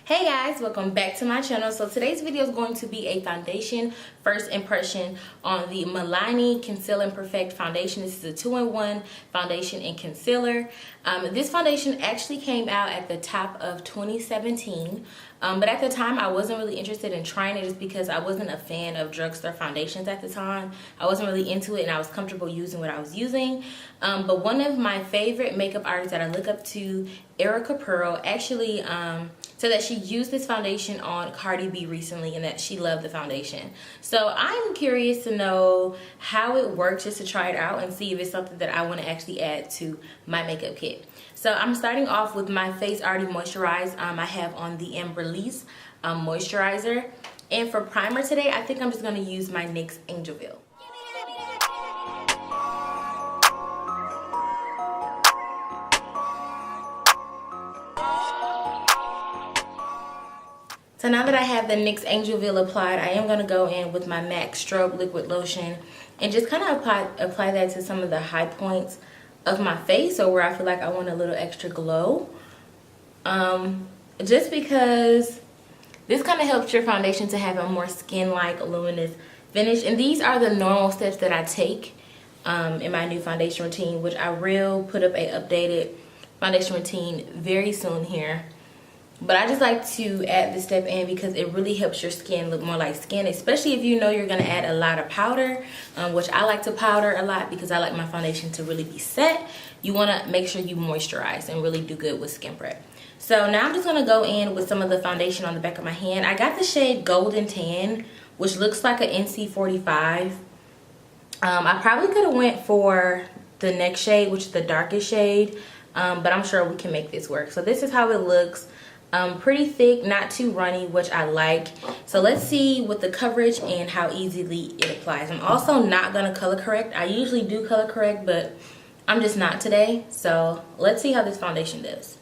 Hey guys, welcome back to my channel. So today's video is going to be a foundation first impression on the Milani Conceal and Perfect foundation. This is a 2-in-1 foundation and concealer. This foundation actually came out at the top of 2017, but at the time I wasn't really interested in trying it just because I wasn't a fan of drugstore foundations at the time. I wasn't really into it and I was comfortable using what I was using. But one of my favorite makeup artists that I look up to, Erica Pearl, actually said that she used this foundation on Cardi B recently and that she loved the foundation. So I'm curious to know how it works, just to try it out and see if it's something that I want to actually add to my makeup kit. So I'm starting off with my face already moisturized. I have on the Release moisturizer. And for primer today, I think I'm just going to use my NYX Angelville. So now that I have the NYX Angelville applied, I am going to go in with my MAC Strobe Liquid Lotion and just kind of apply that to some of the high points of my face, or where I feel like I want a little extra glow. Just because this kind of helps your foundation to have a more skin-like luminous finish. And these are the normal steps that I take in my new foundation routine, which I will put up a updated foundation routine very soon here. But I just like to add this step in because it really helps your skin look more like skin, especially if you know you're going to add a lot of powder, which I like to powder a lot because I like my foundation to really be set. You want to make sure you moisturize and really do good with skin prep. So now I'm just going to go in with some of the foundation on the back of my hand. I got the shade Golden Tan, which looks like an NC45. I probably could have went for the next shade, which is the darkest shade, but I'm sure we can make this work. So this is how it looks. Pretty thick, not too runny, which I like. So let's see with the coverage and how easily it applies. I'm also not going to color correct. I usually do color correct, but I'm just not today. So let's see how this foundation does.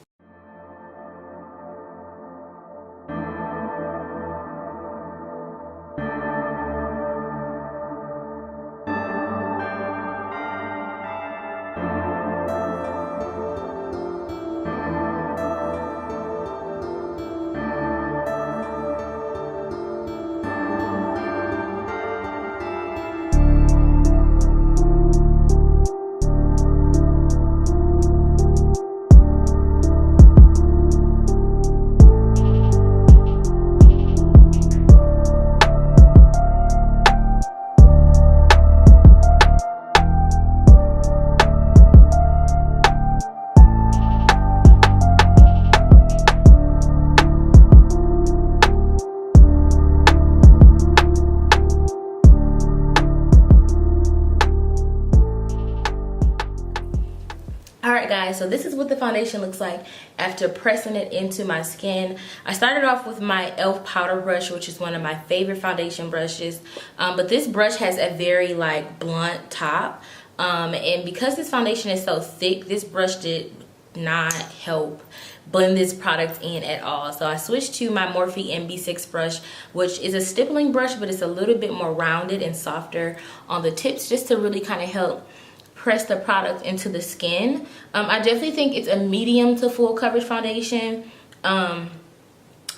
Alright guys, so this is what the foundation looks like after pressing it into my skin. I started off with my e.l.f. powder brush, which is one of my favorite foundation brushes. But this brush has a very blunt top. And because this foundation is so thick, this brush did not help blend this product in at all. So I switched to my Morphe MB6 brush, which is a stippling brush, but it's a little bit more rounded and softer on the tips, just to really kind of help press the product into the skin. I definitely think it's a medium to full coverage foundation. I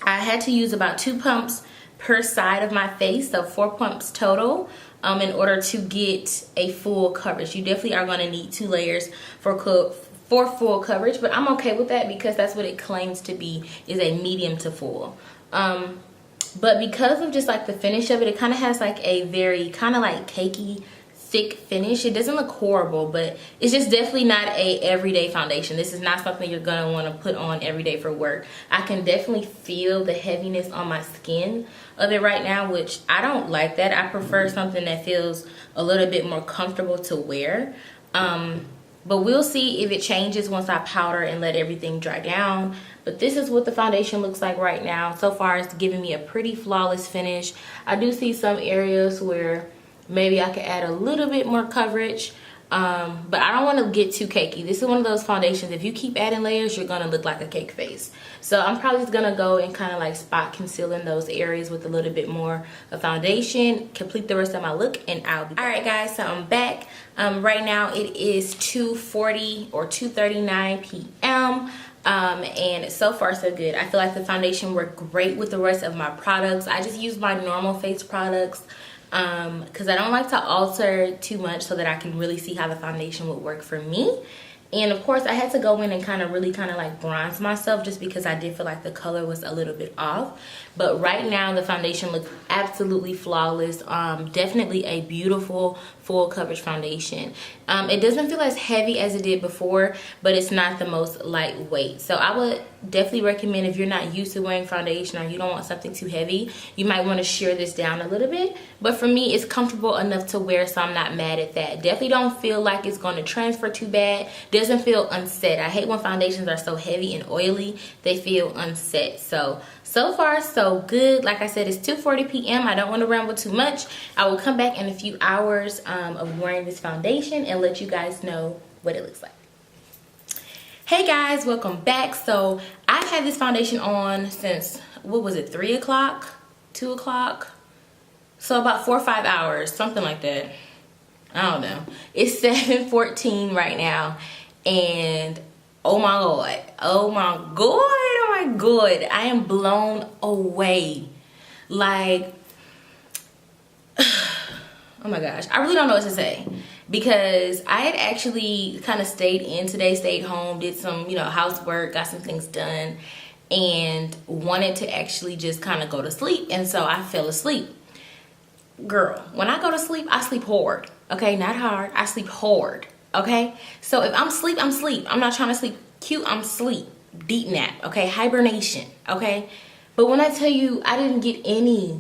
had to use about 2 pumps per side of my face, so 4 pumps total, in order to get a full coverage. You definitely are going to need 2 layers for full coverage, but I'm okay with that because that's what it claims to be, is a medium to full. But because of just the finish of it, it kind of has a very kind of cakey, thick finish. It doesn't look horrible, but it's just definitely not a everyday foundation. This is not something you're gonna want to put on every day for work. I can definitely feel the heaviness on my skin of it right now, which I don't like that. I prefer something that feels a little bit more comfortable to wear. But we'll see if it changes once I powder and let everything dry down. But this is what the foundation looks like right now. So far, it's giving me a pretty flawless finish. I do see some areas where maybe I could add a little bit more coverage, but I don't want to get too cakey. This is one of those foundations, if you keep adding layers, you're going to look like a cake face. So I'm probably just going to go and kind of spot conceal in those areas with a little bit more of foundation, complete the rest of my look, and I'll be back. Alright guys, so I'm back. Right now it is 2:40 or 2:39 p.m. And so far so good. I feel like the foundation worked great with the rest of my products. I just use my normal face products because I don't like to alter too much so that I can really see how the foundation would work for me. And of course I had to go in and really like bronze myself, just because I did feel like the color was a little bit off. But right now the foundation looks absolutely flawless. Definitely a beautiful full coverage foundation. It doesn't feel as heavy as it did before, but it's not the most lightweight. So I would definitely recommend, if you're not used to wearing foundation or you don't want something too heavy, you might want to shear this down a little bit. But for me, it's comfortable enough to wear, so I'm not mad at that. Definitely don't feel like it's going to transfer too bad. Doesn't feel unset. I hate when foundations are so heavy and oily. They feel unset. So far so good. Like I said, it's 2:40 p.m. I don't want to ramble too much. I will come back in a few hours of wearing this foundation and let you guys know what it looks like. Hey guys, welcome back. So I've had this foundation on since, what was it, 3 o'clock, 2 o'clock? So about 4 or 5 hours, something like that. I don't know. It's 7:14 right now, and oh my god, oh my god, oh my god, I am blown away. Like, oh my gosh, I really don't know what to say, because I had actually kind of stayed in today, stayed home, did some, housework, got some things done, and wanted to actually just kind of go to sleep. And so I fell asleep. Girl, when I go to sleep, I sleep hard. Okay, not hard, I sleep hard. Okay, so if I'm asleep, I'm asleep. I'm not trying to sleep cute, I'm asleep. Deep nap, okay, hibernation, okay. But when I tell you, I didn't get any,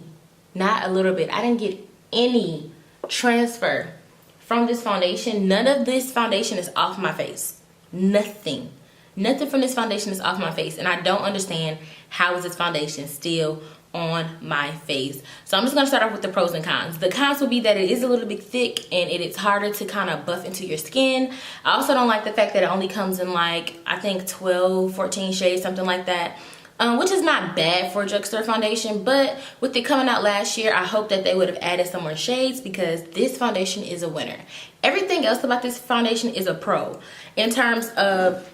not a little bit, I didn't get any transfer from this foundation. None of this foundation is off my face. Nothing from this foundation is off my face, and I don't understand how is this foundation still on my face. So I'm just going to start off with the pros and cons. The cons would be that it is a little bit thick and it is harder to kind of buff into your skin. I also don't like the fact that it only comes in like, I think 12, 14 shades, something like that. Which is not bad for a drugstore foundation, but with it coming out last year, I hope that they would have added some more shades, because this foundation is a winner. Everything else about this foundation is a pro. In terms of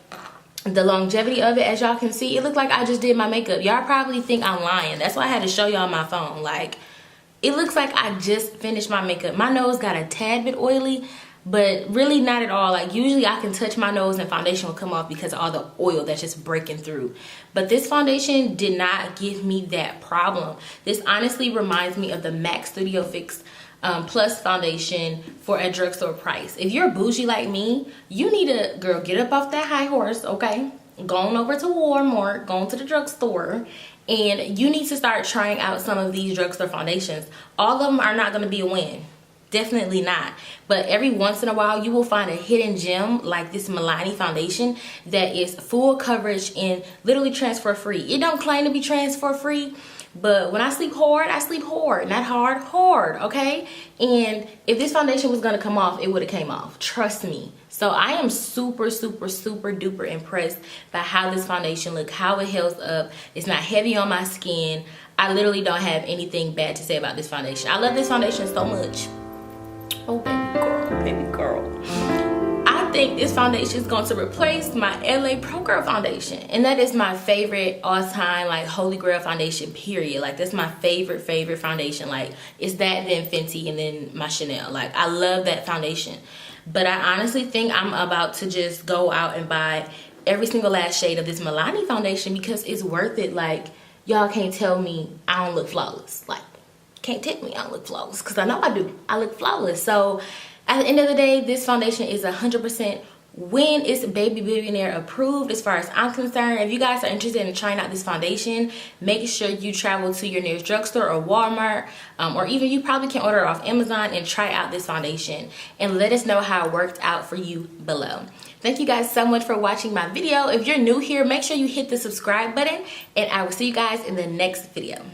the longevity of it, as y'all can see, it looked like I just did my makeup. Y'all probably think I'm lying. That's why I had to show y'all my phone. Like, it looks like I just finished my makeup. My nose got a tad bit oily, but really not at all. Like, usually I can touch my nose and foundation will come off because of all the oil that's just breaking through. But this foundation did not give me that problem. This honestly reminds me of the MAC Studio Fix Plus foundation for a drugstore price. If you're bougie like me, you need to, girl, get up off that high horse, okay? Go on over to Walmart, go on to the drugstore, and you need to start trying out some of these drugstore foundations. All of them are not going to be a win. Definitely not. But every once in a while, you will find a hidden gem like this Milani foundation that is full coverage and literally transfer free. It don't claim to be transfer free, but when I sleep hard, not hard, hard, okay? And if this foundation was gonna come off, it would have came off, trust me. So I am super, super, super duper impressed by how this foundation looks, how it holds up. It's not heavy on my skin. I literally don't have anything bad to say about this foundation. I love this foundation so much. Oh, baby girl. I think this foundation is going to replace my LA Pro Girl foundation. And that is my favorite all-time, like, holy grail foundation, period. Like, that's my favorite foundation. Like, it's that, then Fenty, and then my Chanel. Like, I love that foundation. But I honestly think I'm about to just go out and buy every single last shade of this Milani foundation, because it's worth it. Like, y'all can't tell me I don't look flawless. Like, can't tell me I don't look flawless, because I know I do. I look flawless. So at the end of the day, this foundation is 100% win. It's baby billionaire approved as far as I'm concerned. If you guys are interested in trying out this foundation, make sure you travel to your nearest drugstore or Walmart, or even you probably can order it off Amazon and try out this foundation, and let us know how it worked out for you below. Thank you guys so much for watching my video. If you're new here, make sure you hit the subscribe button, and I will see you guys in the next video.